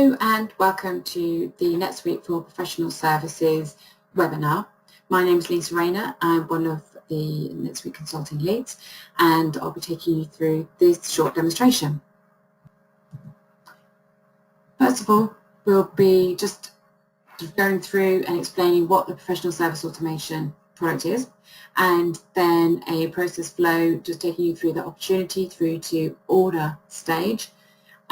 Hello and welcome to the NetSuite for Professional Services webinar. My name is Lisa Raynor. I'm one of the NetSuite consulting leads and I'll be taking you through this short demonstration. First of all, we'll be just going through and explaining what the professional service automation product is, and then a process flow just taking you through the opportunity through to order stage.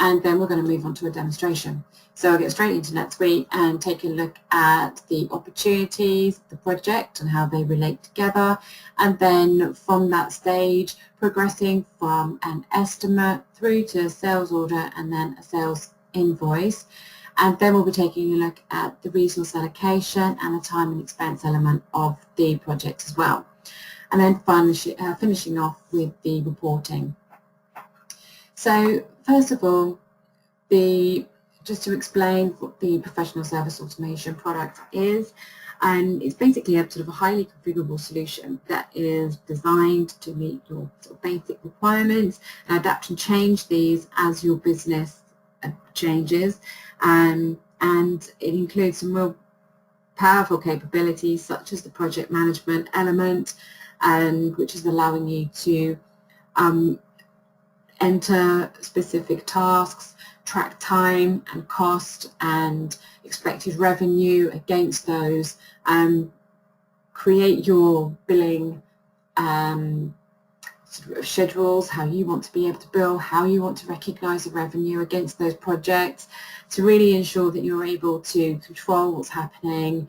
And then we're going to move on to a demonstration. So I'll get straight into NetSuite and take a look at the opportunities, the project and how they relate together. And then from that stage, progressing from an estimate through to a sales order and then a sales invoice. And then we'll be taking a look at the resource allocation and the time and expense element of the project as well. And then finally finishing off with the reporting. So first of all, just to explain what the professional service automation product is, and it's basically a sort of a highly configurable solution that is designed to meet your sort of basic requirements and adapt and change these as your business changes, and it includes some real powerful capabilities such as the project management element, which is allowing you to enter specific tasks, track time and cost and expected revenue against those, create your billing sort of schedules, how you want to be able to bill, how you want to recognise the revenue against those projects, to really ensure that you're able to control what's happening,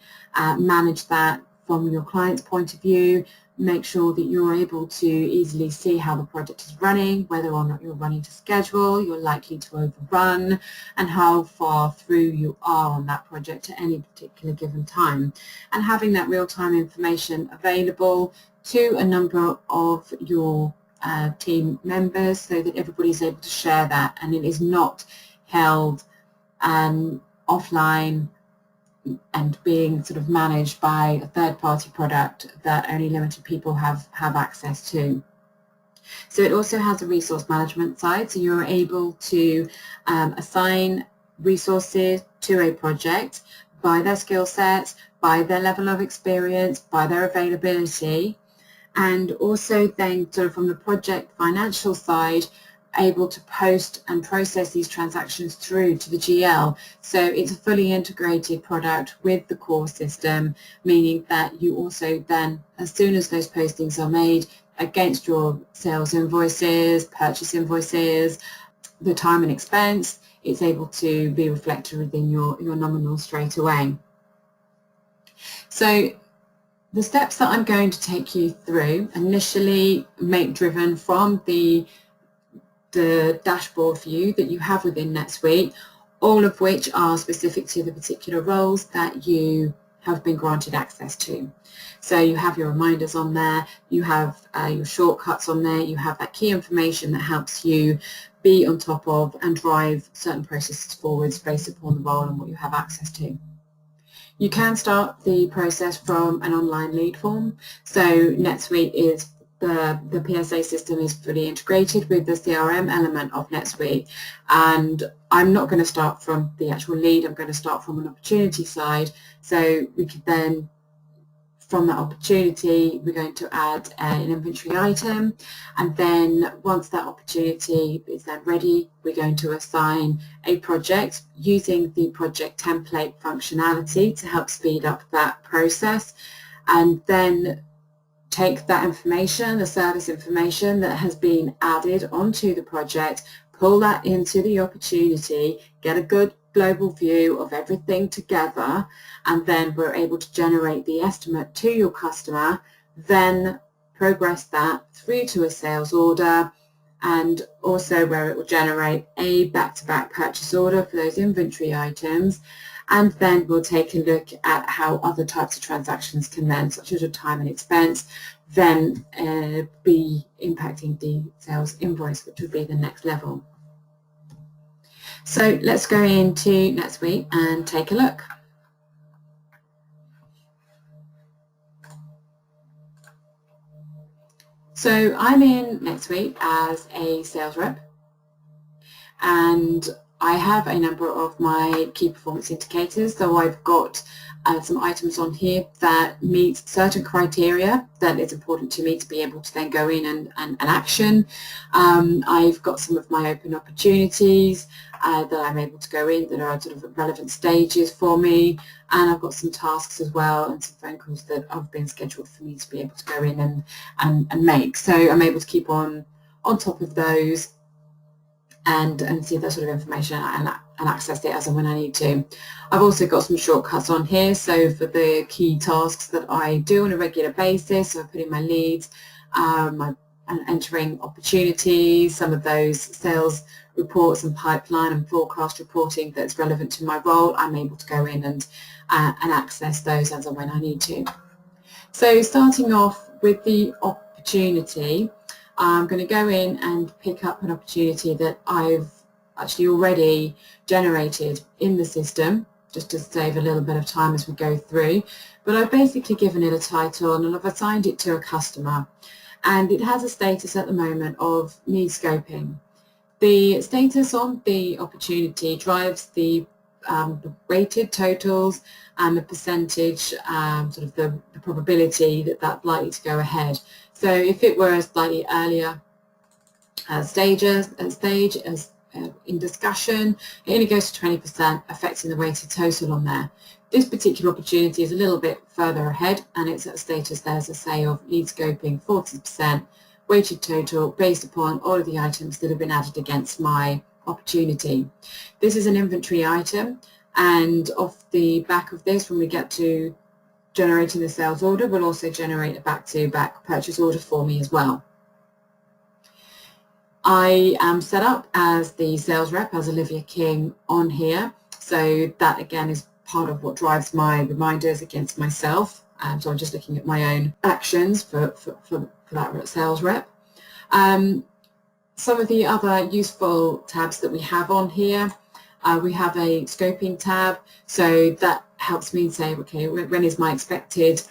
manage that from your client's point of view, make sure that you're able to easily see how the project is running, whether or not you're running to schedule, you're likely to overrun, and how far through you are on that project at any particular given time. And having that real-time information available to a number of your team members so that everybody's able to share that and it is not held offline and being sort of managed by a third-party product that only limited people have access to. So it also has a resource management side, so you're able to assign resources to a project by their skill sets, by their level of experience, by their availability, and also then sort of from the project financial side, able to post and process these transactions through to the GL. So it's a fully integrated product with the core system, meaning that you also then, as soon as those postings are made against your sales invoices, purchase invoices, the time and expense, it's able to be reflected within your nominal straight away. So the steps that I'm going to take you through initially driven from the dashboard view that you have within NetSuite, all of which are specific to the particular roles that you have been granted access to. So you have your reminders on there, you have your shortcuts on there, you have that key information that helps you be on top of and drive certain processes forwards based upon the role and what you have access to. You can start the process from an online lead form. So NetSuite is the PSA system is fully integrated with the CRM element of NetSuite, and I'm not going to start from the actual lead, I'm going to start from an opportunity side. So we could then, from that opportunity, we're going to add an inventory item, and then once that opportunity is then ready, we're going to assign a project using the project template functionality to help speed up that process, and then take that information, the service information that has been added onto the project, pull that into the opportunity, get a good global view of everything together, and then we're able to generate the estimate to your customer, then progress that through to a sales order, and also where it will generate a back-to-back purchase order for those inventory items. And then we'll take a look at how other types of transactions can then, such as your time and expense, then be impacting the sales invoice, which would be the next level. So let's go into NetSuite and take a look. So I'm in NetSuite as a sales rep, and I have a number of my key performance indicators, so I've got some items on here that meet certain criteria that it's important to me to be able to then go in and action. I've got some of my open opportunities that I'm able to go in that are sort of relevant stages for me, and I've got some tasks as well and some phone calls that have been scheduled for me to be able to go in and make. So I'm able to keep on top of those and see that sort of information and access it as and when I need to. I've also got some shortcuts on here, so for the key tasks that I do on a regular basis, so I put in my leads, and entering opportunities, some of those sales reports and pipeline and forecast reporting that's relevant to my role, I'm able to go in and access those as and when I need to. So starting off with the opportunity, I'm going to go in and pick up an opportunity that I've actually already generated in the system, just to save a little bit of time as we go through. But I've basically given it a title and I've assigned it to a customer. And it has a status at the moment of need scoping. The status on the opportunity drives the weighted totals and the percentage, sort of the probability that that's likely to go ahead. So if it were a slightly earlier stage in discussion, it only goes to 20%, affecting the weighted total on there. This particular opportunity is a little bit further ahead, and it's at a status there, as I say, of need scoping 40%, weighted total based upon all of the items that have been added against my opportunity. This is an inventory item, and off the back of this, when we get to generating the sales order, will also generate a back-to-back purchase order for me as well. I am set up as the sales rep, as Olivia King on here, so that again is part of what drives my reminders against myself. So I'm just looking at my own actions for that sales rep. Some of the other useful tabs that we have on here, we have a scoping tab, so that helps me say, okay, when is my expected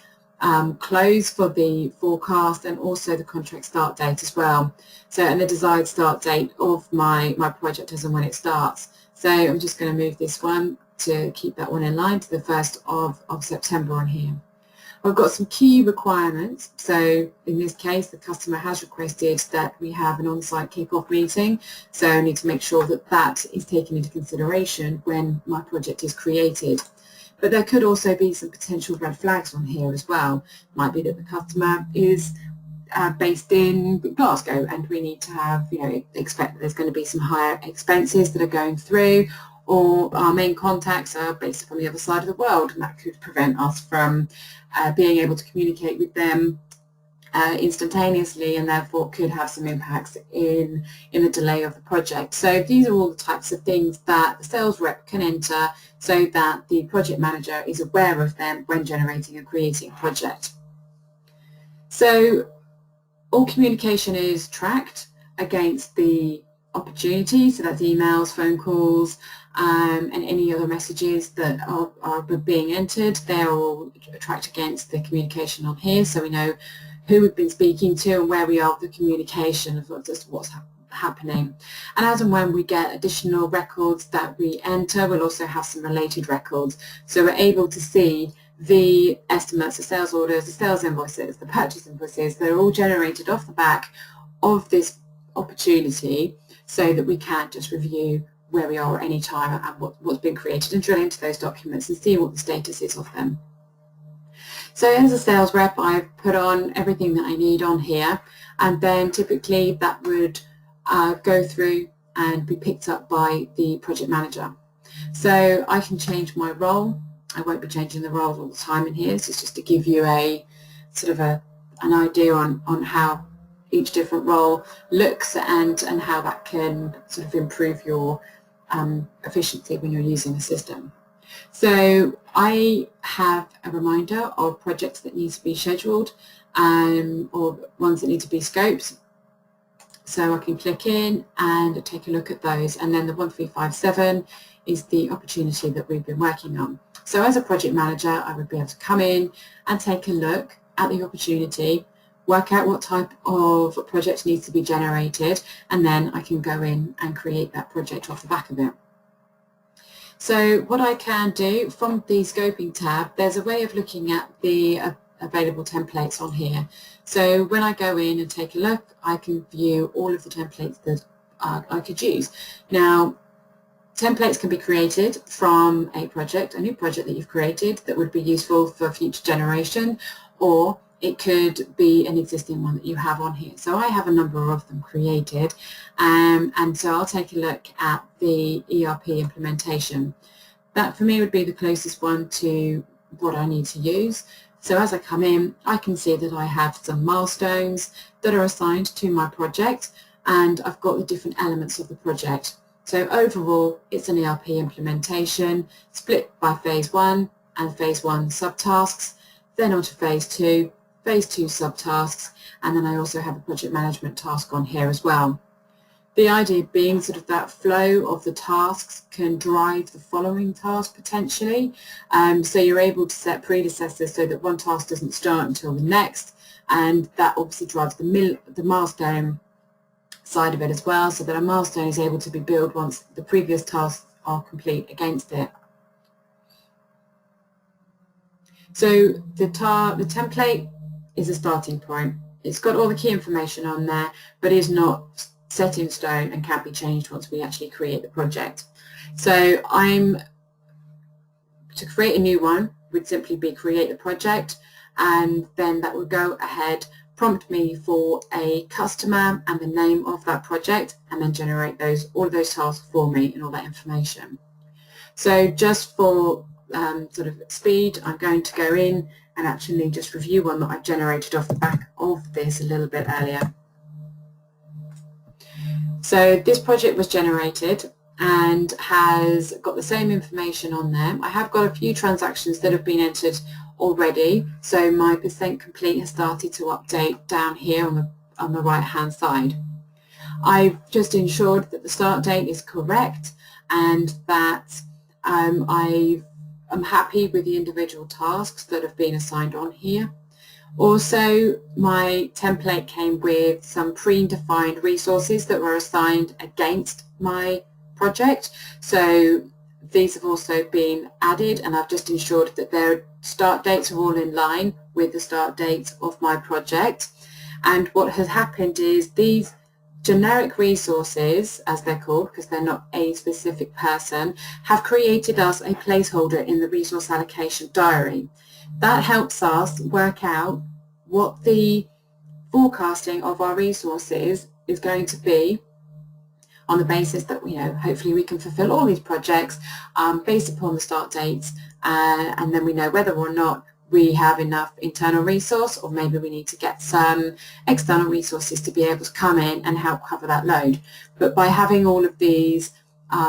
close for the forecast, and also the contract start date as well. So, and the desired start date of my project as and when it starts. So I'm just going to move this one to keep that one in line to the 1st of September on here. I've got some key requirements. So in this case, the customer has requested that we have an on-site kick-off meeting. So I need to make sure that that is taken into consideration when my project is created. But there could also be some potential red flags on here as well. It might be that the customer is based in Glasgow, and we need to have, expect that there's going to be some higher expenses that are going through, or our main contacts are based upon the other side of the world, and that could prevent us from being able to communicate with them instantaneously, and therefore could have some impacts in the delay of the project. So these are all the types of things that the sales rep can enter so that the project manager is aware of them when generating and creating a project. So all communication is tracked against the opportunity, so that's emails, phone calls, and any other messages that are being entered. They're all tracked against the communication on here, so we know who we've been speaking to and where we are with the communication of just what's happening. And as and when we get additional records that we enter, we'll also have some related records. So we're able to see the estimates, the sales orders, the sales invoices, the purchase invoices. They're all generated off the back of this opportunity, so that we can just review where we are at any time and what's been created, and drill into those documents and see what the status is of them. So as a sales rep, I've put on everything that I need on here, and then typically that would go through and be picked up by the project manager. So I can change my role. I won't be changing the role all the time in here. So it's just to give you a sort of an idea on how each different role looks and how that can sort of improve your efficiency when you're using the system. So I have a reminder of projects that need to be scheduled or ones that need to be scoped. So I can click in and take a look at those, and then the 1357 is the opportunity that we've been working on. So as a project manager, I would be able to come in and take a look at the opportunity, work out what type of project needs to be generated, and then I can go in and create that project off the back of it. So what I can do from the scoping tab, there's a way of looking at the available templates on here. So when I go in and take a look, I can view all of the templates that I could use. Now, templates can be created from a new project that you've created that would be useful for future generation, or it could be an existing one that you have on here. So I have a number of them created, and so I'll take a look at the ERP implementation. That for me would be the closest one to what I need to use. So as I come in, I can see that I have some milestones that are assigned to my project, and I've got the different elements of the project. So overall, it's an ERP implementation split by phase 1 and phase 1 subtasks, then on to phase 2 subtasks, and then I also have a project management task on here as well. The idea being sort of that flow of the tasks can drive the following task potentially. So you're able to set predecessors so that one task doesn't start until the next, and that obviously drives the milestone side of it as well, so that a milestone is able to be built once the previous tasks are complete against it. So the template is a starting point. It's got all the key information on there, but is not set in stone and can't be changed once we actually create the project. So to create a new one would simply be create the project, and then that would go ahead, prompt me for a customer and the name of that project, and then generate all of those tasks for me and all that information. So just for sort of speed, I'm going to go in and actually just review one that I've generated off the back of this a little bit earlier. So this project was generated and has got the same information on there. I have got a few transactions that have been entered already, so my % complete has started to update down here on the right hand side. I've just ensured that the start date is correct and that I'm happy with the individual tasks that have been assigned on here. Also, my template came with some predefined resources that were assigned against my project. So these have also been added, and I've just ensured that their start dates are all in line with the start dates of my project. And what has happened is these generic resources, as they're called, because they're not a specific person, have created us a placeholder in the resource allocation diary. That helps us work out what the forecasting of our resources is going to be, on the basis that hopefully we can fulfill all these projects based upon the start dates, and then we know whether or not we have enough internal resource, or maybe we need to get some external resources to be able to come in and help cover that load. But by having all of these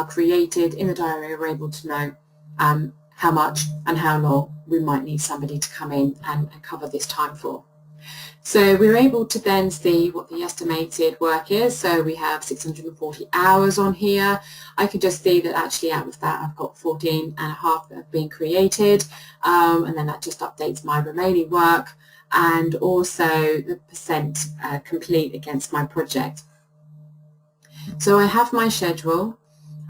created in the diary, we're able to know how much and how long we might need somebody to come in and cover this time for. So we're able to then see what the estimated work is. So we have 640 hours on here. I can just see that actually out of that I've got 14 and a half that have been created, and then that just updates my remaining work and also the % complete against my project. So I have my schedule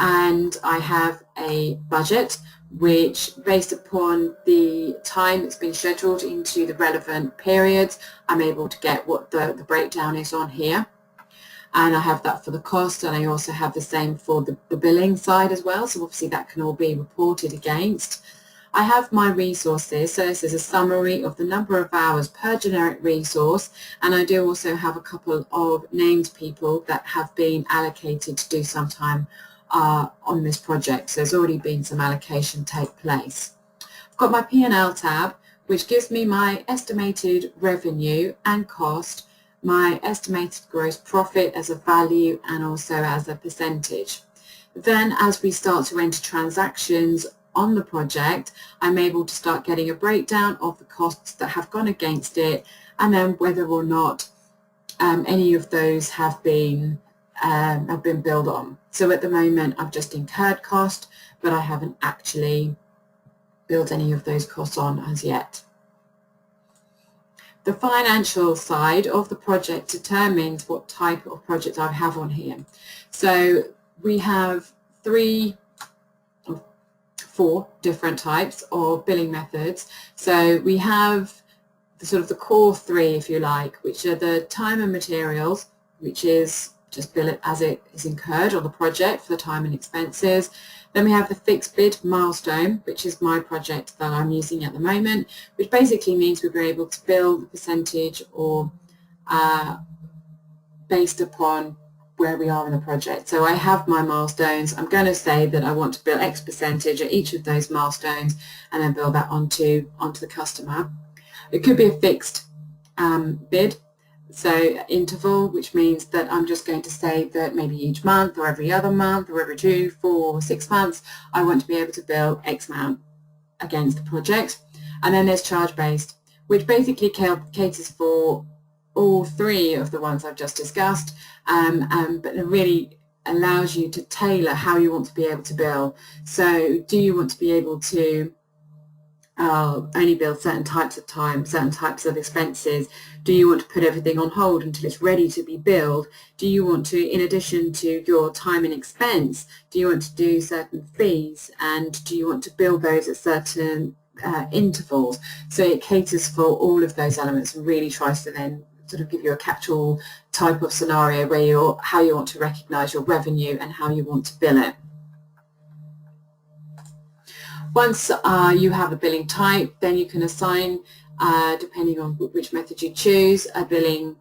and I have a budget, which based upon the time that's been scheduled into the relevant periods, I'm able to get what the breakdown is on here. And I have that for the cost, and I also have the same for the billing side as well, so obviously that can all be reported against. I have my resources, so this is a summary of the number of hours per generic resource, and I do also have a couple of named people that have been allocated to do some time on this project. So there's already been some allocation take place. I've got my P&L tab, which gives me my estimated revenue and cost, my estimated gross profit as a value and also as a percentage. Then as we start to enter transactions on the project, I'm able to start getting a breakdown of the costs that have gone against it, and then whether or not any of those have been billed on. So at the moment I've just incurred cost, but I haven't actually billed any of those costs on as yet. The financial side of the project determines what type of project I have on here. So we have three 4 different types of billing methods. So we have the core 3, if you like, which are the time and materials, which is just bill it as it is incurred on the project for the time and expenses. Then we have the fixed bid milestone, which is my project that I'm using at the moment, which basically means we're able to bill the percentage or based upon where we are in the project. So I have my milestones. I'm going to say that I want to bill X percentage at each of those milestones and then bill that onto the customer. It could be a fixed bid, so interval, which means that I'm just going to say that maybe each month or every other month or every 2, 4, or 6 months, I want to be able to bill X amount against the project. And then there's charge-based, which basically caters for all 3 of the ones I've just discussed, but it really allows you to tailor how you want to be able to bill. So do you want to be able to only bill certain types of time, certain types of expenses? Do you want to put everything on hold until it's ready to be billed? Do you want to, in addition to your time and expense, do you want to do certain fees, and do you want to bill those at certain intervals? So it caters for all of those elements and really tries to then sort of give you a catch-all type of scenario where how you want to recognise your revenue and how you want to bill it. Once you have a billing type, then you can assign, depending on which method you choose, a billing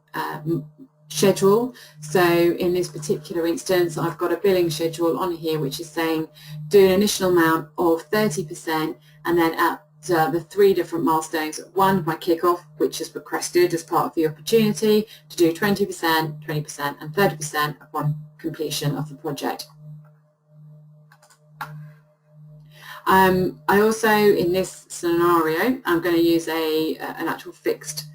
schedule. So in this particular instance, I've got a billing schedule on here which is saying do an initial amount of 30%, and then at the 3 different milestones. 1, my kickoff, which is requested as part of the opportunity to do 20%, 20%, and 30% upon completion of the project. I also, in this scenario, I'm going to use an actual fixed,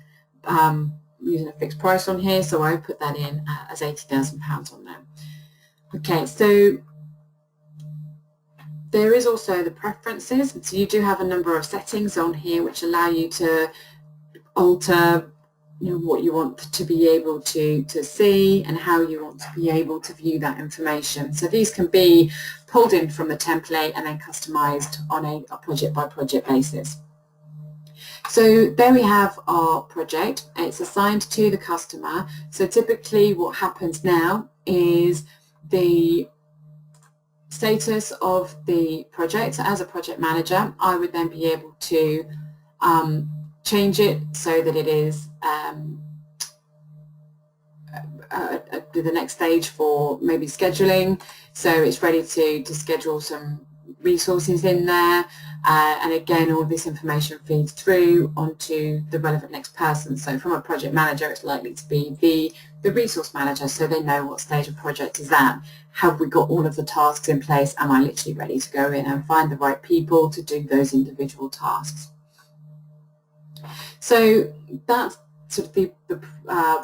using a fixed price on here, so I put that in as £80,000 on there. Okay, so there is also the preferences. So you do have a number of settings on here which allow you to alter what you want to be able to see and how you want to be able to view that information. So these can be pulled in from the template and then customized on a project by project basis. So there we have our project. It's assigned to the customer. So typically what happens now is the status of the project. As a project manager, I would then be able to change it so that it is the next stage for maybe scheduling. So it's ready to schedule some resources in there, and again all this information feeds through onto the relevant next person. So from a project manager, it's likely to be the resource manager, so they know what stage of project is at. Have we got all of the tasks in place? Am I literally ready to go in and find the right people to do those individual tasks? So that's sort of the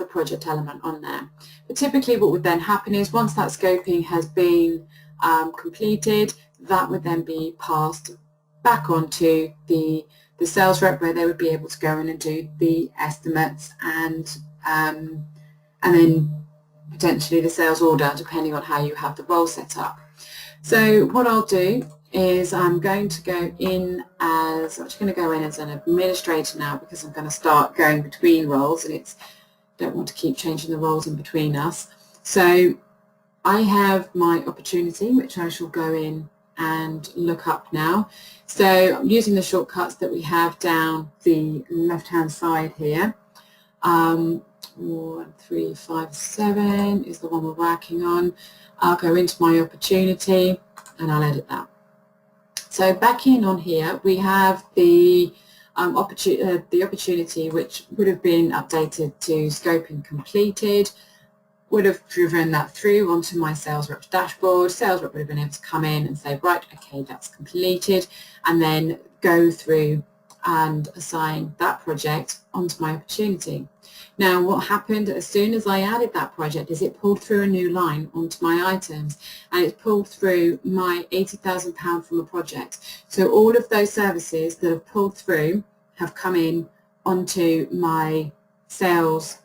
project element on there. But typically what would then happen is once that scoping has been completed, that would then be passed back onto the sales rep, where they would be able to go in and do the estimates and then potentially the sales order, depending on how you have the role set up. So what I'll do is I'm going to go in as, I'm actually going to go in as an administrator now, because I'm going to start going between roles, and don't want to keep changing the roles in between us. So I have my opportunity, which I shall go in and look up now. So I'm using the shortcuts that we have down the left hand side here. 1357 is the one we're working on. I'll go into my opportunity and I'll edit that. So back in on here we have the opportunity, which would have been updated to scoping completed, would have driven that through onto my sales rep's dashboard. Sales rep would have been able to come in and say, right, okay, that's completed, and then go through and assign that project onto my opportunity. Now what happened as soon as I added that project is it pulled through a new line onto my items, and it pulled through my £80,000 from the project. So all of those services that have pulled through have come in onto my sales,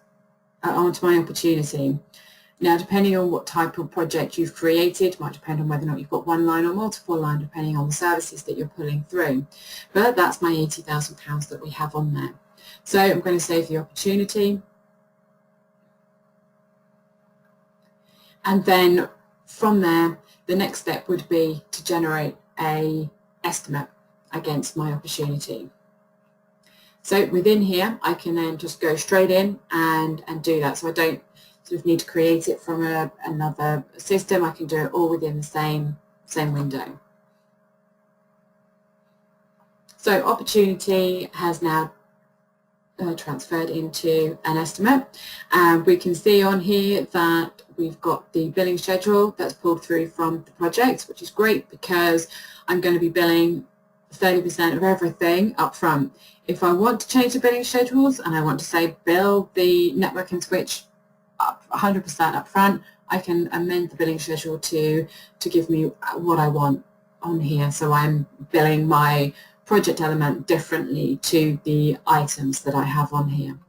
onto my opportunity. Now, depending on what type of project you've created, might depend on whether or not you've got one line or multiple line, depending on the services that you're pulling through. But that's my £80,000 that we have on there. So I'm going to save the opportunity. And then from there, the next step would be to generate an estimate against my opportunity. So within here, I can then just go straight in and do that. So I don't sort of need to create it from another system. I can do it all within the same window. So opportunity has now transferred into an estimate. We can see on here that we've got the billing schedule that's pulled through from the project, which is great because I'm going to be billing 30% of everything up front. If I want to change the billing schedules and I want to say bill the network and switch up 100% up front, I can amend the billing schedule to give me what I want on here. So I'm billing my project element differently to the items that I have on here.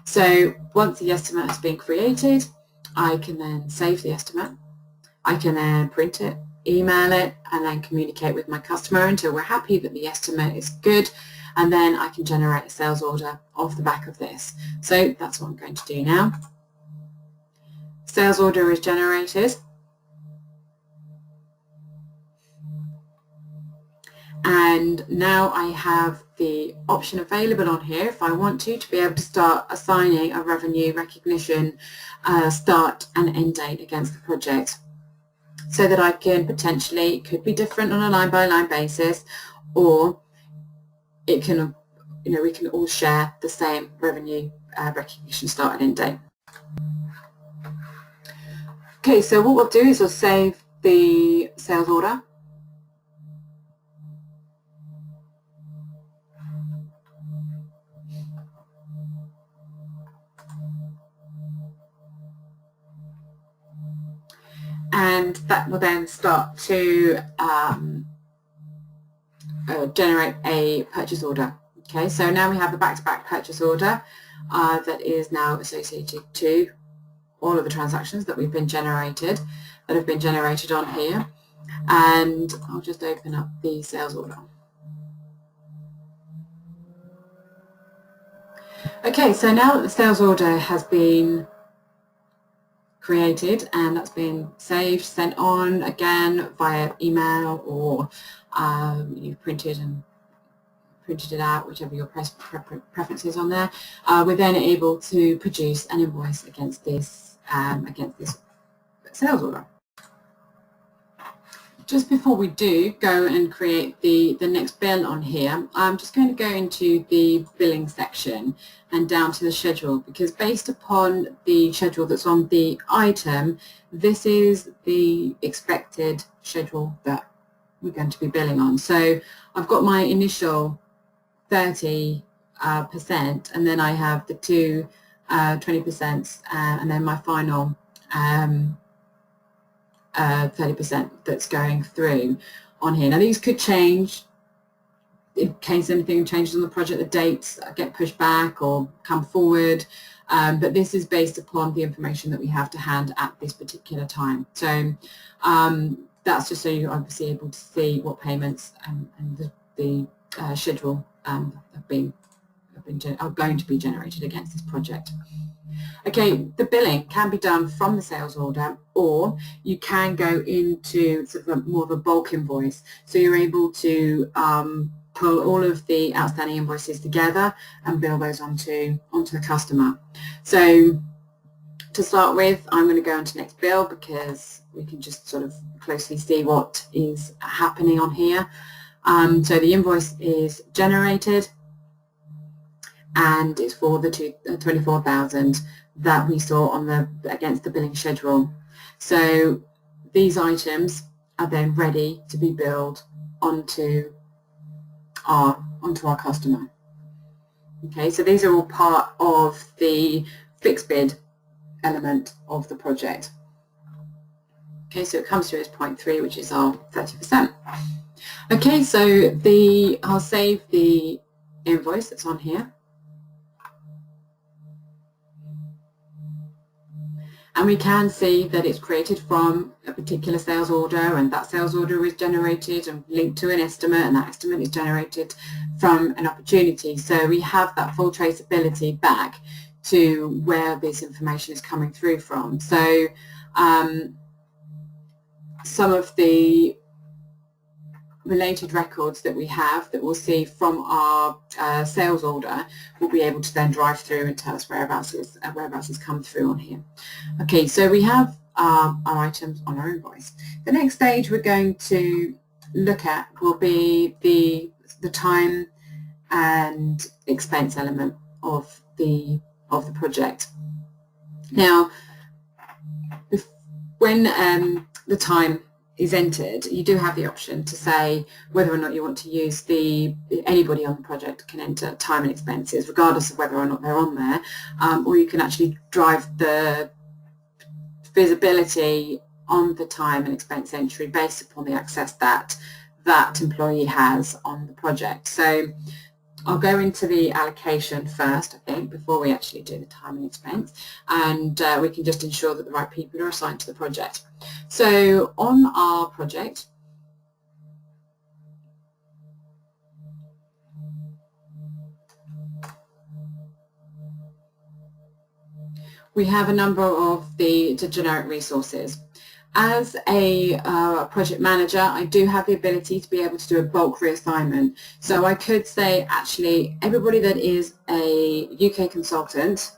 So once the estimate has been created, I can then save the estimate. I can then print it, email it, and then communicate with my customer until we're happy that the estimate is good, and then I can generate a sales order off the back of this. So that's what I'm going to do now. Sales order is generated. And now I have the option available on here, if I want to be able to start assigning a revenue recognition start and end date against the project, so that I can potentially, it could be different on a line-by-line basis, or it can, we can all share the same revenue recognition start and end date. Okay, so what we'll do is we'll save the sales order. And that will then start to generate a purchase order. Okay, so now we have a back-to-back purchase order that is now associated to all of the transactions that have been generated on here. And I'll just open up the sales order. Okay, so now that the sales order has been created and that's been saved, sent on again via email, or you've printed it out, whichever your preference is on there, we're then able to produce an invoice against this sales order. Just before we do go and create the next bill on here, I'm just going to go into the billing section and down to the schedule, because based upon the schedule that's on the item, this is the expected schedule that we're going to be billing on. So I've got my initial 30%, and then I have the two 20%, and then my final 30% that's going through on here. Now these could change in case anything changes on the project, the dates get pushed back or come forward, but this is based upon the information that we have to hand at this particular time. So that's just so you're obviously able to see what payments and the schedule are going to be generated against this project. Okay, the billing can be done from the sales order, or you can go into sort of more of a bulk invoice. So you're able to pull all of the outstanding invoices together and bill those onto the customer. So to start with, I'm going to go into next bill because we can just sort of closely see what is happening on here. So the invoice is generated, and it's for the 24,000 that we saw on against the billing schedule. So these items are then ready to be billed onto our customer. Okay, so these are all part of the fixed bid element of the project. Okay, so it comes through as 0.3, which is our 30%. Okay, so I'll save the invoice that's on here. And we can see that it's created from a particular sales order, and that sales order is generated and linked to an estimate, and that estimate is generated from an opportunity. So we have that full traceability back to where this information is coming through from. So some of the related records that we have that we'll see from our sales order will be able to then drive through and tell us whereabouts has come through on here. Okay, so we have our items on our invoice. The next stage we're going to look at will be the time and expense element of the project. Now, when the time is entered, you do have the option to say whether or not you want to use anybody on the project can enter time and expenses regardless of whether or not they're on there, or you can actually drive the visibility on the time and expense entry based upon the access that that employee has on the project. So I'll go into the allocation first, I think, before we actually do the time and expense, and we can just ensure that the right people are assigned to the project. So on our project, we have a number of the generic resources. As a project manager, I do have the ability to be able to do a bulk reassignment. So I could say, actually, everybody that is a UK consultant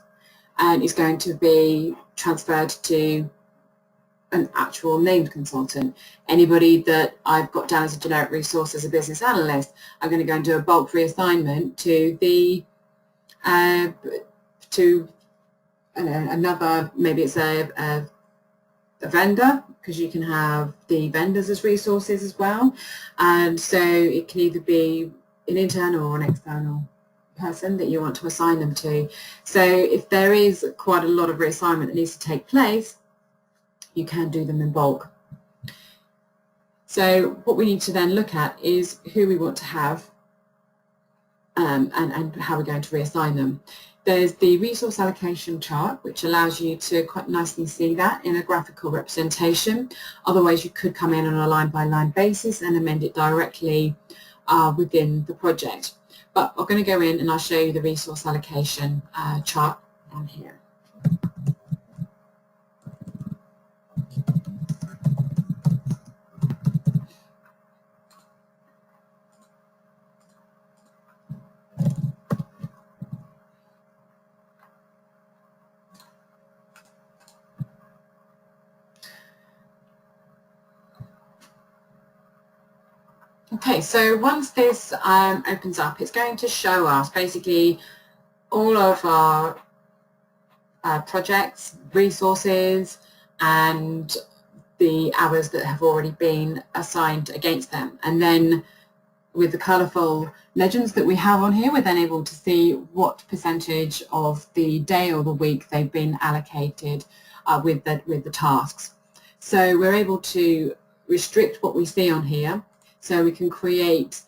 and is going to be transferred to an actual named consultant. Anybody that I've got down as a generic resource as a business analyst, I'm going to go and do a bulk reassignment to the another, maybe it's a vendor, because you can have the vendors as resources as well, and so it can either be an internal or an external person that you want to assign them to. So if there is quite a lot of reassignment that needs to take place, you can do them in bulk. So what we need to then look at is who we want to have and how we're going to reassign them. There's the resource allocation chart, which allows you to quite nicely see that in a graphical representation. Otherwise, you could come in on a line-by-line basis and amend it directly within the project. But I'm going to go in and I'll show you the resource allocation chart on here. Okay, so once this opens up, it's going to show us basically all of our projects, resources, and the hours that have already been assigned against them. And then with the colourful legends that we have on here, we're then able to see what percentage of the day or the week they've been allocated with the tasks. So we're able to restrict what we see on here. So we can create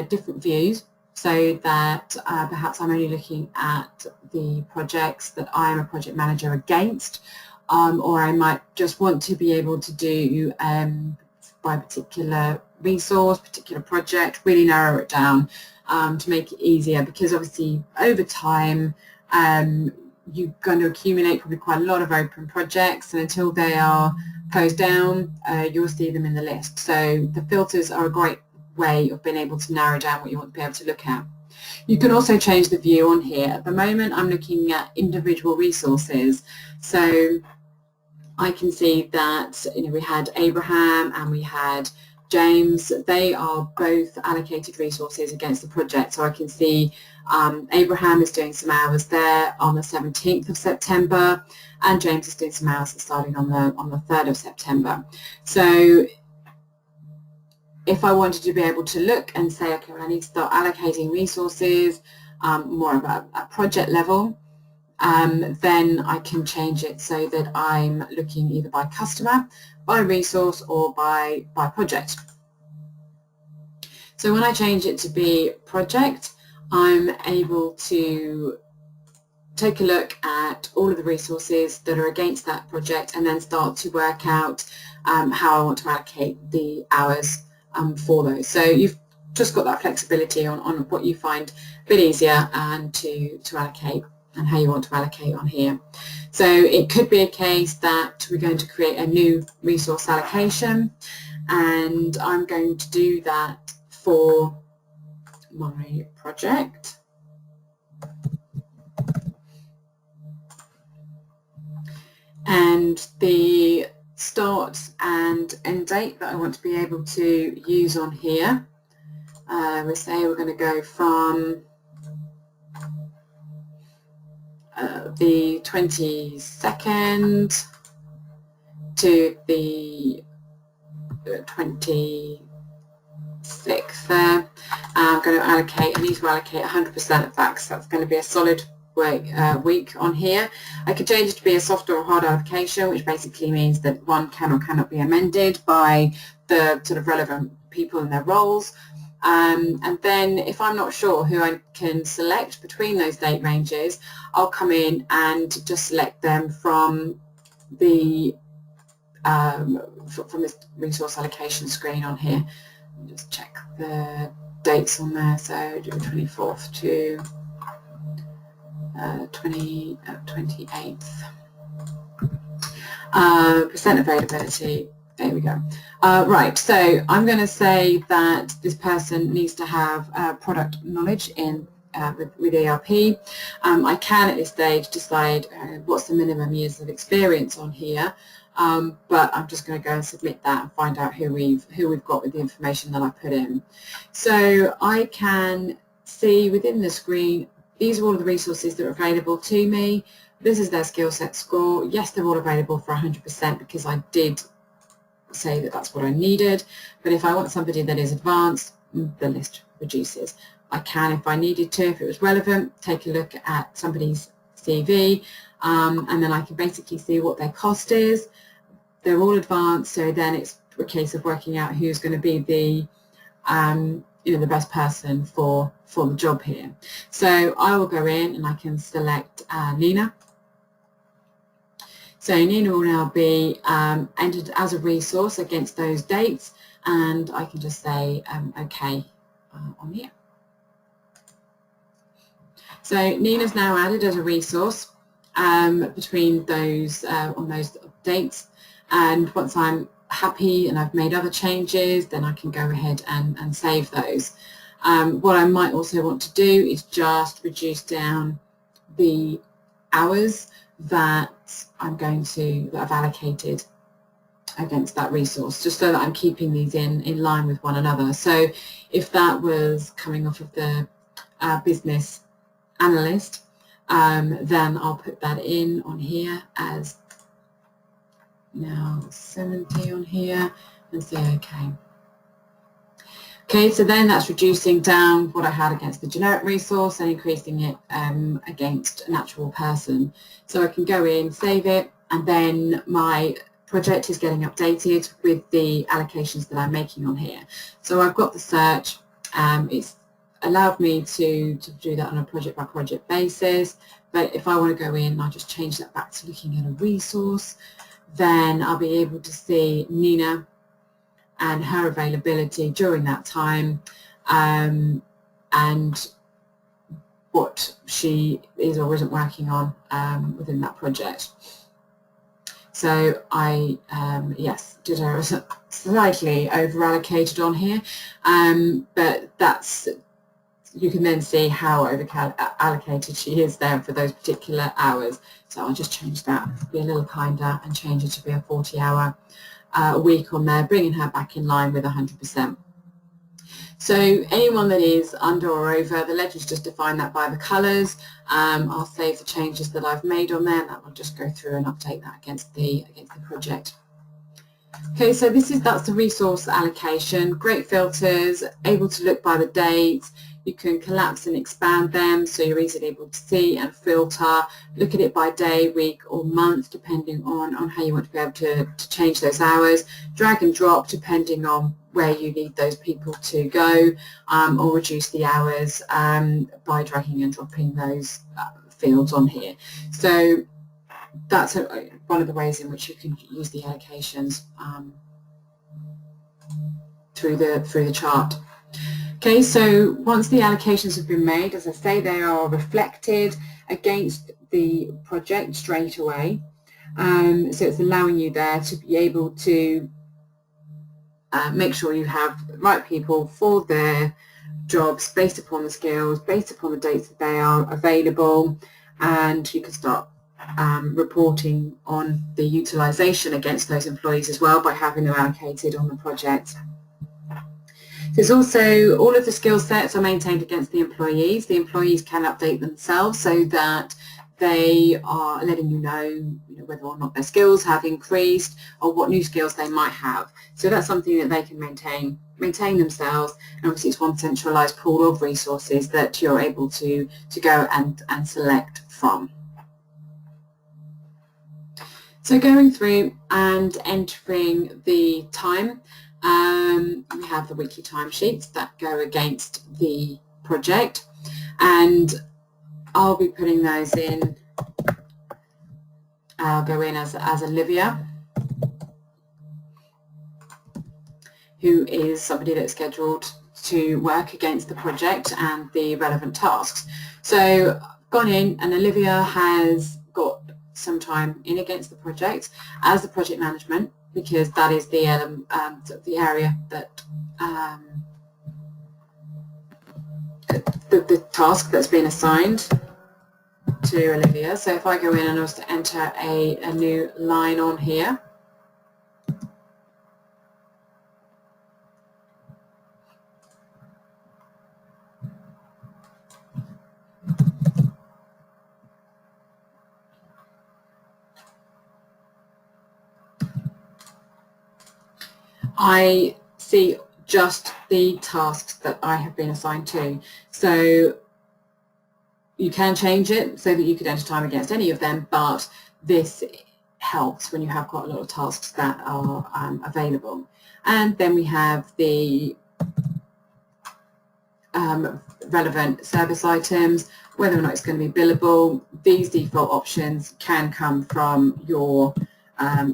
different views so that perhaps I'm only looking at the projects that I am a project manager against, or I might just want to be able to do by particular resource, particular project, really narrow it down to make it easier, because obviously over time you're going to accumulate probably quite a lot of open projects, and until they are closed down, you'll see them in the list. So the filters are a great way of being able to narrow down what you want to be able to look at. You can also change the view on here. At the moment, I'm looking at individual resources. So I can see that, you know, we had Abraham and we had James. They are both allocated resources against the project. So I can see Abraham is doing some hours there on the 17th of September, and James is doing some hours starting on the 3rd of September. So if I wanted to be able to look and say, okay, well, I need to start allocating resources more of a project level, then I can change it so that I'm looking either by customer, by resource, or by project. So when I change it to be project, I'm able to take a look at all of the resources that are against that project and then start to work out how I want to allocate the hours for those. So you've just got that flexibility on what you find a bit easier and to allocate and how you want to allocate on here. So it could be a case that we're going to create a new resource allocation, and I'm going to do that for my project. And the start and end date that I want to be able to use on here, we say we're going to go from the 22nd to the 26th there. I'm going to allocate, I need to allocate 100% of that because that's going to be a solid week on here. I could change it to be a soft or hard allocation, which basically means that one can or cannot be amended by the sort of relevant people in their roles. And then if I'm not sure who I can select between those date ranges, I'll come in and just select them from the from this resource allocation screen on here. Just check the dates on there. So do 24th to 28th. Percent availability. There we go. Right, so I'm going to say that this person needs to have product knowledge in with ERP. I can at this stage decide what's the minimum years of experience on here, but I'm just going to go and submit that and find out who we've got with the information that I put in. So I can see within the screen, these are all of the resources that are available to me. This is their skill set score. Yes, they're all available for 100% because I did say that that's what I needed. But if I want somebody that is advanced, the list reduces. I can, if I needed to, if it was relevant, take a look at somebody's CV, and then I can basically see what their cost is. They're all advanced, so then it's a case of working out who's going to be the the best person for the job here. So I will go in and I can select Nina. So Nina will now be entered as a resource against those dates, and I can just say OK on here. So Nina's now added as a resource between those on those dates, and once I'm happy and I've made other changes, then I can go ahead and save those. What I might also want to do is just reduce down the hours that I've allocated against that resource, just so that I'm keeping these in line with one another. So if that was coming off of the business analyst, then I'll put that in on here as now 70 on here and say OK. Okay, so then that's reducing down what I had against the generic resource and increasing it against an actual person. So I can go in, save it, and then my project is getting updated with the allocations that I'm making on here. So I've got the search. It's allowed me to do that on a project-by-project basis, but if I want to go in and I just change that back to looking at a resource, then I'll be able to see Nina and her availability during that time, and what she is or isn't working on within that project. So I, yes, did her slightly over-allocated on here, but that's, you can then see how over-allocated she is there for those particular hours. So I'll just change that, be a little kinder, and change it to be a 40-hour a week on there, bringing her back in line with 100%. So anyone that is under or over, the ledger's just defined that by the colours. I'll save the changes that I've made on there, and that will just go through and update that against the project. Okay, so that's the resource allocation. Great filters, able to look by the dates. You can collapse and expand them so you're easily able to see and filter, look at it by day, week or month depending on how you want to be able to change those hours, drag and drop depending on where you need those people to go, or reduce the hours by dragging and dropping those fields on here. So that's one of the ways in which you can use the allocations through the chart. Okay, so once the allocations have been made, as I say, they are reflected against the project straight away. So it's allowing you there to be able to make sure you have the right people for their jobs based upon the skills, based upon the dates that they are available, and you can start reporting on the utilisation against those employees as well by having them allocated on the project. There's also all of the skill sets are maintained against the employees. The employees can update themselves so that they are letting you know whether or not their skills have increased or what new skills they might have. So that's something that they can maintain themselves, and obviously it's one centralised pool of resources that you're able to go and select from. So going through and entering the time, we have the weekly timesheets that go against the project, and I'll be putting those in. I'll go in as Olivia, who is somebody that's scheduled to work against the project and the relevant tasks. So I've gone in, and Olivia has got some time in against the project as the project management, because that is the area that the task that's been assigned to Olivia. So if I go in and also enter a new line on here, I see just the tasks that I have been assigned to. So you can change it so that you could enter time against any of them, but this helps when you have quite a lot of tasks that are available. And then we have the relevant service items, whether or not it's going to be billable. These default options can come from your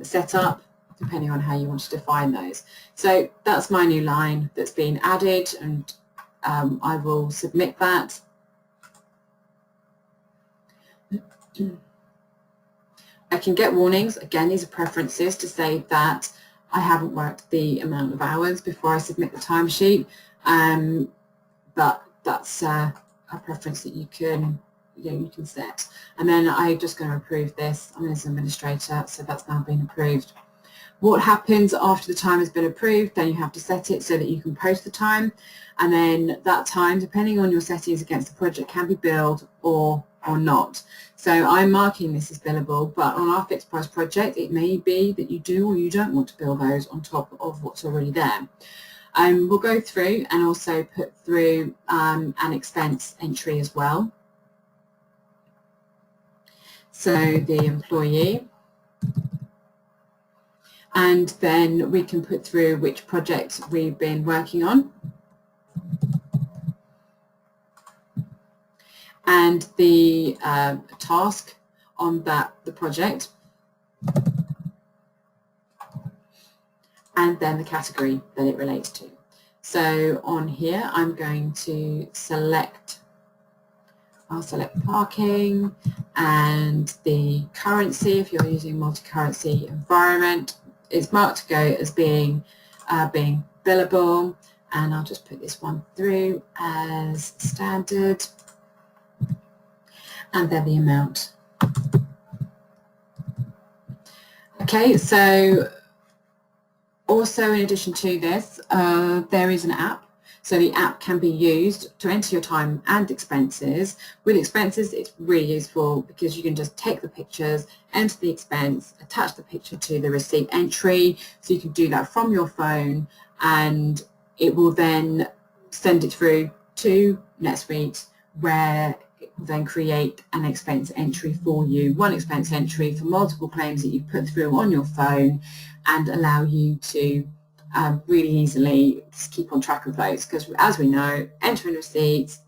setup, depending on how you want to define those. So that's my new line that's been added, and I will submit that. I can get warnings. Again, these are preferences to say that I haven't worked the amount of hours before I submit the timesheet, but that's a preference that you can set. And then I'm just going to approve this. I'm as an administrator, so that's now been approved. What happens after the time has been approved? Then you have to set it so that you can post the time, and then that time, depending on your settings against the project, can be billed or not. So I'm marking this as billable, but on our fixed price project, it may be that you do or you don't want to bill those on top of what's already there. We'll go through and also put through an expense entry as well. So the employee, and then we can put through which projects we've been working on, and the task on the project, and then the category that it relates to. So on here, I'm going to select, I'll select parking and the currency. If you're using multi-currency environment, it's marked to go as being billable, and I'll just put this one through as standard, and then the amount. Okay, so also in addition to this, there is an app. So the app can be used to enter your time and expenses. With expenses, it's really useful because you can just take the pictures, enter the expense, attach the picture to the receipt entry. So you can do that from your phone, and it will then send it through to NetSuite, where it will then create an expense entry for you, one expense entry for multiple claims that you put through on your phone, and allow you to really easily just keep on track of those, because as we know, entering receipts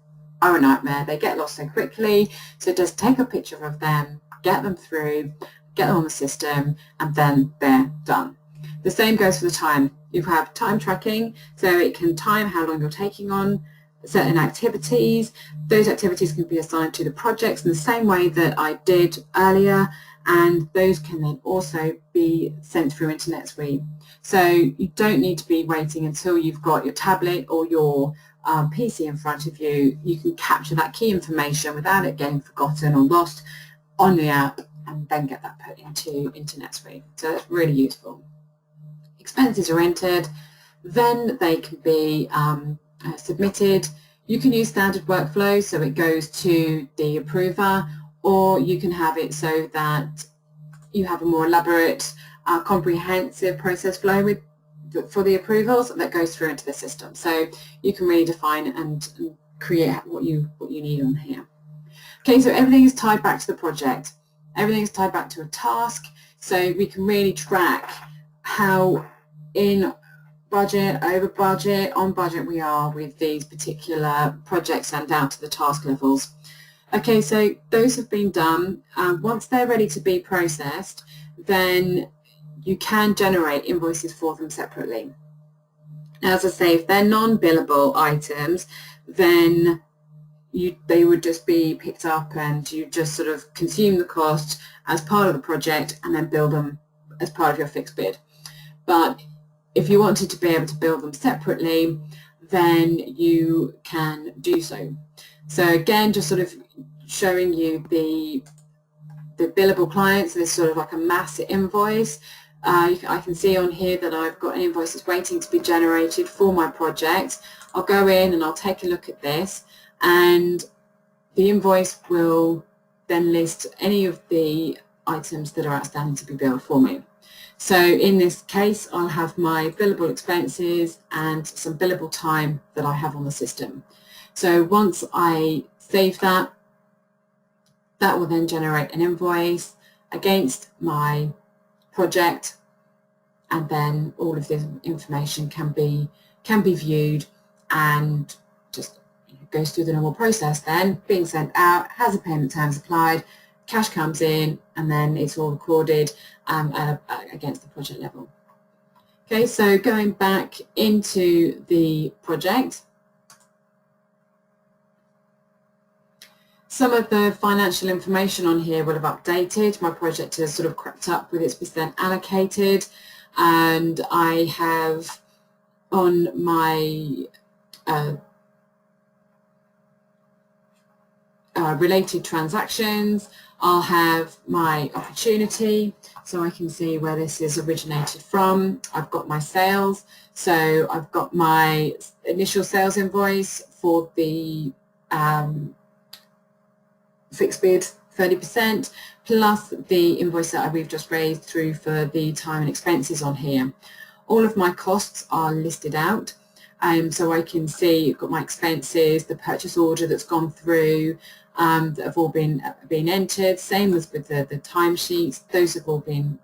are a nightmare. They get lost so quickly, so just take a picture of them, get them through, get them on the system, and then they're done. The same goes for the time. You have time tracking, so it can time how long you're taking on certain activities. Those activities can be assigned to the projects in the same way that I did earlier, and those can then also be sent through into NetSuite. So you don't need to be waiting until you've got your tablet or your PC in front of you. You can capture that key information without it getting forgotten or lost on the app, and then get that put into NetSuite. So that's really useful. Expenses are entered, then they can be submitted. You can use standard workflow, so it goes to the approver, or you can have it so that you have a more elaborate, comprehensive process flow for the approvals that goes through into the system. So you can really define and create what you need on here. Okay, so everything is tied back to the project. Everything is tied back to a task, so we can really track how in budget, over budget, on budget we are with these particular projects and down to the task levels. Okay, so those have been done. Once they're ready to be processed, then you can generate invoices for them separately. Now, as I say, if they're non-billable items, then they would just be picked up and you just sort of consume the cost as part of the project and then bill them as part of your fixed bid. But if you wanted to be able to bill them separately, then you can do so. So again, just sort of showing you the billable clients. There's sort of like a mass invoice. I can see on here that I've got an invoice that's waiting to be generated for my project. I'll go in and I'll take a look at this, and the invoice will then list any of the items that are outstanding to be billed for me. So in this case, I'll have my billable expenses and some billable time that I have on the system. So once I save that, that will then generate an invoice against my project, and then all of this information can be viewed and just goes through the normal process then, being sent out, has a payment terms applied, cash comes in, and then it's all recorded against the project level. Okay, so going back into the project, some of the financial information on here will have updated. My project has sort of crept up with its percent allocated, and I have on my related transactions, I'll have my opportunity, so I can see where this is originated from. I've got my sales, so I've got my initial sales invoice for the fixed bid 30%, plus the invoice that we've just raised through for the time and expenses on here. All of my costs are listed out, so I can see I've got my expenses, the purchase order that's gone through, that have all been entered. Same as with the timesheets, those have all been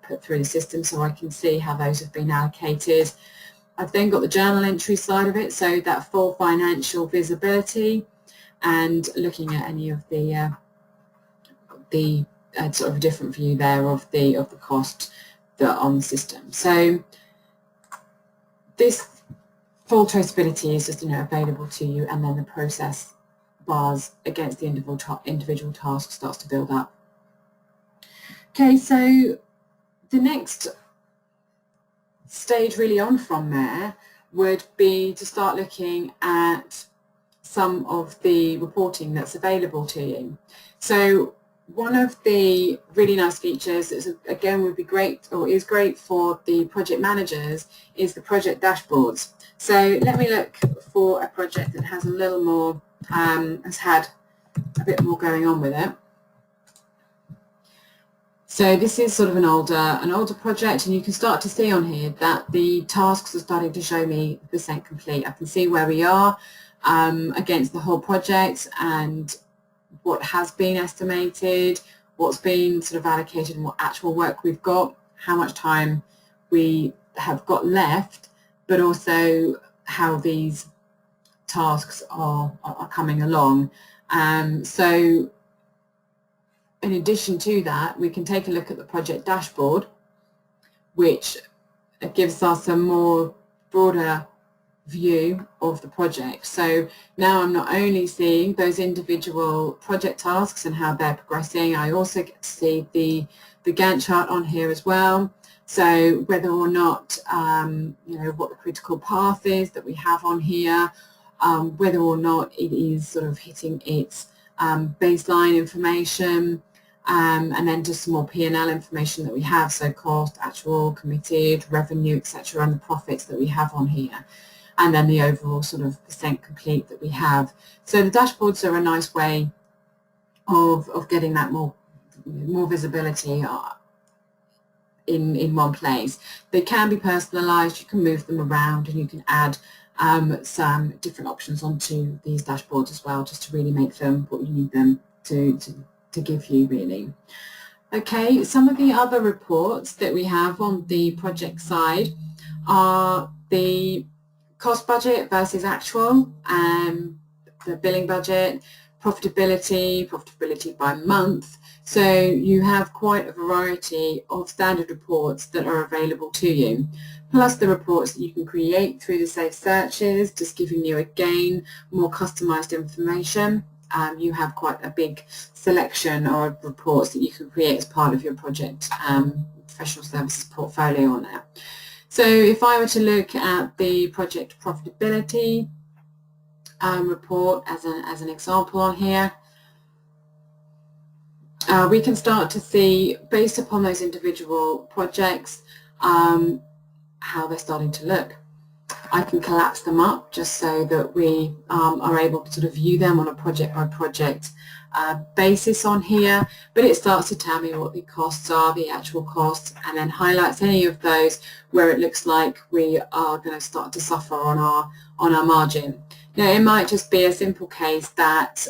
put through the system, so I can see how those have been allocated. I've then got the journal entry side of it, so that full financial visibility, and looking at any of the sort of a different view there of the cost that are on the system. So this full traceability is just available to you, and then the process bars against the individual task starts to build up. Okay, so the next stage really on from there would be to start looking at some of the reporting that's available to you. So one of the really nice features that again would be great, or is great for the project managers, is the project dashboards. So let me look for a project that has a little more, has had a bit more going on with it. So this is sort of an older project, and you can start to see on here that the tasks are starting to show me the percent complete. I can see where we are against the whole project, and what has been estimated, what's been sort of allocated, and what actual work we've got, how much time we have got left, but also how these tasks are coming along. So in addition to that, we can take a look at the project dashboard, which gives us a more broader view of the project. So now I'm not only seeing those individual project tasks and how they're progressing, I also get to see the Gantt chart on here as well. So whether or not, what the critical path is that we have on here, whether or not it is sort of hitting its baseline information, and then just some more P&L information that we have, so cost, actual, committed, revenue, etc., and the profits that we have on here, and then the overall sort of percent complete that we have. So the dashboards are a nice way of getting that more visibility in one place. They can be personalized, you can move them around, and you can add some different options onto these dashboards as well, just to really make them what you need them to give you, really. Okay, some of the other reports that we have on the project side are the cost budget versus actual, the billing budget, profitability by month. So you have quite a variety of standard reports that are available to you, plus the reports that you can create through the Safe Searches, just giving you, again, more customized information. You have quite a big selection of reports that you can create as part of your project professional services portfolio on there. So if I were to look at the project profitability report as an example on here, we can start to see, based upon those individual projects, how they're starting to look. I can collapse them up just so that we are able to sort of view them on a project by project basis on here, but it starts to tell me what the costs are, the actual costs, and then highlights any of those where it looks like we are going to start to suffer on our margin. Now, it might just be a simple case that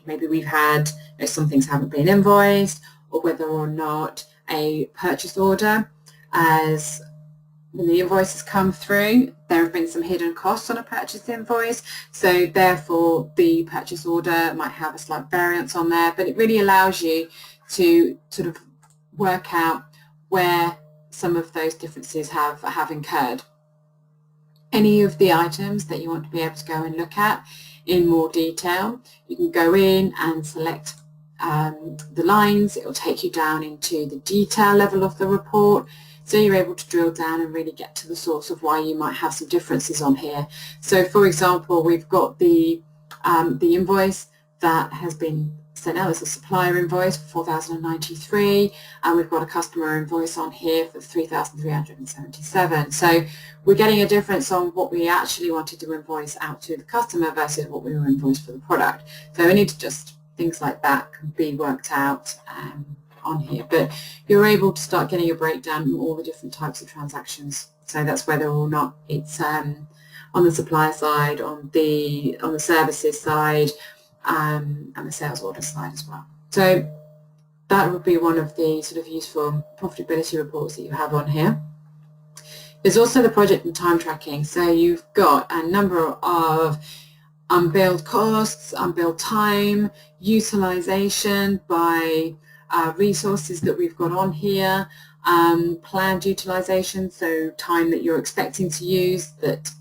maybe we've had, some things haven't been invoiced, or whether or not a purchase order, as when the invoices come through, there have been some hidden costs on a purchase invoice, so therefore the purchase order might have a slight variance on there, but it really allows you to sort of work out where some of those differences have incurred. Any of the items that you want to be able to go and look at in more detail, you can go in and select the lines. It will take you down into the detail level of the report, so you're able to drill down and really get to the source of why you might have some differences on here. So for example, we've got the invoice that has been sent out as a supplier invoice for $4,093, and we've got a customer invoice on here for $3,377. So we're getting a difference on what we actually wanted to invoice out to the customer versus what we were invoiced for the product. So we need to just, things like that can be worked out on here, but you're able to start getting a breakdown of all the different types of transactions. So that's whether or not it's on the supplier side, on the services side, and the sales order side as well. So that would be one of the sort of useful profitability reports that you have on here. There's also the project and time tracking. So you've got a number of unbilled costs, unbilled time, utilization by resources that we've got on here, planned utilization, so time that you're expecting to use that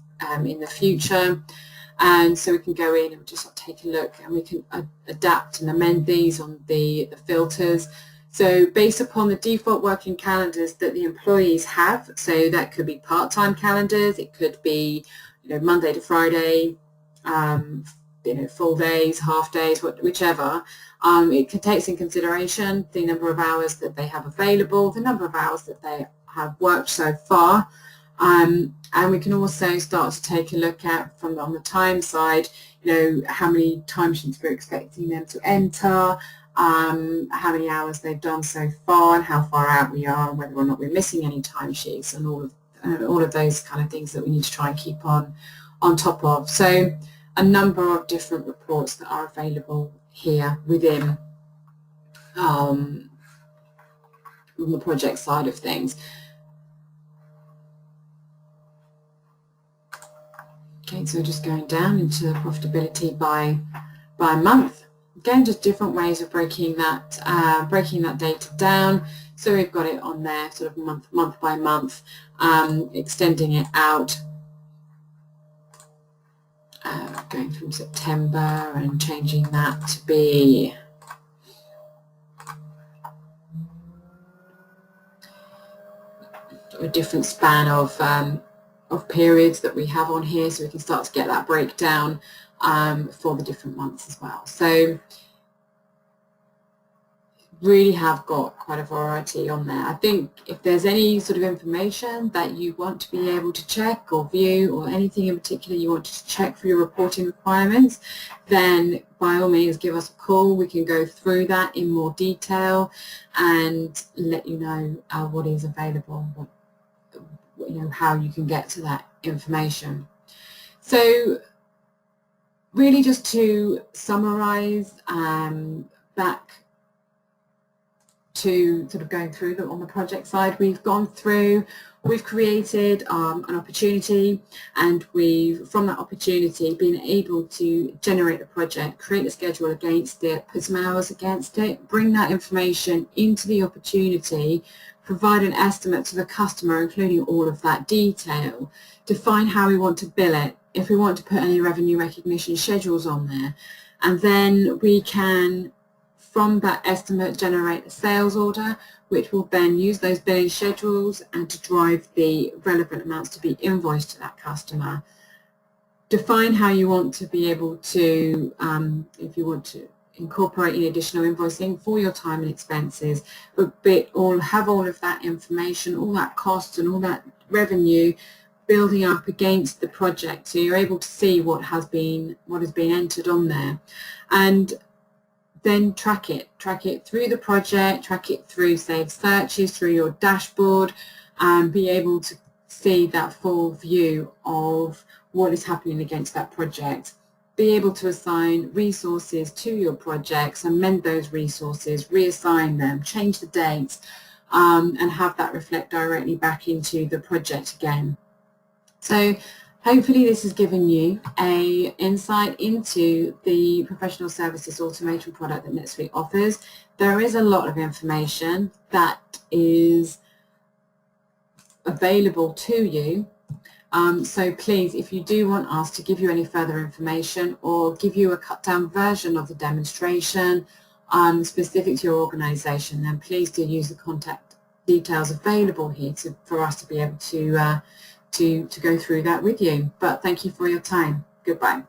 in the future. And so we can go in and just take a look, and we can adapt and amend these on the filters. So based upon the default working calendars that the employees have, so that could be part-time calendars, it could be Monday to Friday, full days, half days, whichever. It takes in consideration the number of hours that they have available, the number of hours that they have worked so far, and we can also start to take a look at, on the time side, how many timesheets we're expecting them to enter, how many hours they've done so far, and how far out we are, and whether or not we're missing any timesheets, and all of those kind of things that we need to try and keep on top of. So a number of different reports that are available here within on the project side of things. Okay, so just going down into profitability by month. Again, just different ways of breaking that data down. So we've got it on there, sort of month by month, extending it out, going from September and changing that to be a different span of periods that we have on here, so we can start to get that breakdown for the different months as well. So really have got quite a variety on there. I think if there's any sort of information that you want to be able to check or view, or anything in particular you want to check for your reporting requirements, then by all means give us a call. We can go through that in more detail and let you know what is available, how you can get to that information. So really, just to summarize, back to sort of going through them on the project side, we've created an opportunity, and from that opportunity, been able to generate a project, create a schedule against it, put some hours against it, bring that information into the opportunity, provide an estimate to the customer, including all of that detail, define how we want to bill it, if we want to put any revenue recognition schedules on there, and then we can, from that estimate, generate a sales order, which will then use those billing schedules and to drive the relevant amounts to be invoiced to that customer. Define how you want to be able to, if you want to incorporate any additional invoicing for your time and expenses, but have all of that information, all that cost and all that revenue building up against the project, so you're able to see what has been entered on there, and then track it through the project, track it through saved searches, through your dashboard, and be able to see that full view of what is happening against that project. Be able to assign resources to your projects, amend those resources, reassign them, change the dates, and have that reflect directly back into the project again. So hopefully this has given you an insight into the professional services automation product that NetSuite offers. There is a lot of information that is available to you. So please, if you do want us to give you any further information or give you a cut down version of the demonstration specific to your organization, then please do use the contact details available here for us to be able to go through that with you. But thank you for your time. Goodbye.